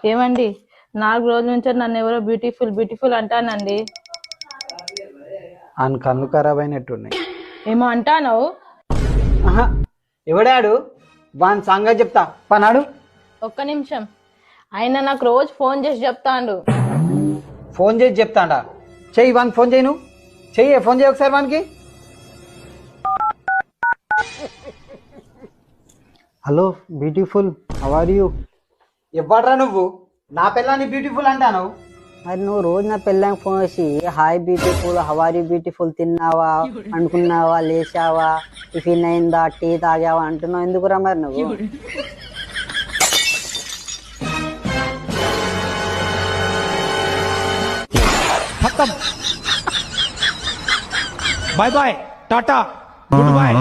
ఏమండి 4 రోజుల నుంచి నన్ను ఎవరో బ్యూటిఫుల్ బ్యూటిఫుల్ అంటానండి. ఆయన కళ్ళు ఖరాబ్ అయినట్టున్నాయి. ఏమో అంటాను. ఆహా, ఎవడాడు? వాని సంగతి చెప్తా పనాడు. ఒక్క నిమిషం. ఆయన నాకు రోజు ఫోన్ చేసి చెప్తాండు. ఫోన్ చేసి చెప్తాడా? చెయ్యి వానికి ఫోన్ చేయి. నువ్వు చెయ్యి, ఫోన్ చేయి ఒకసారి వానికి. Hello beautiful, how are you? ఇవ్వడ్రా నువ్వు నా పిల్లని బ్యూటిఫుల్ అంటాను. మరి నువ్వు రోజు నా పిల్లని ఫోన్ చేసి హాయ్ బ్యూటిఫుల్, హవారీ బ్యూటిఫుల్, తిన్నావా, అనుకున్నావా, లేచావా, టిఫిన్ అయిందా, టీ తాగావా అంటున్నావు ఎందుకురా మరి నువ్వు? Bye bye tata good bye.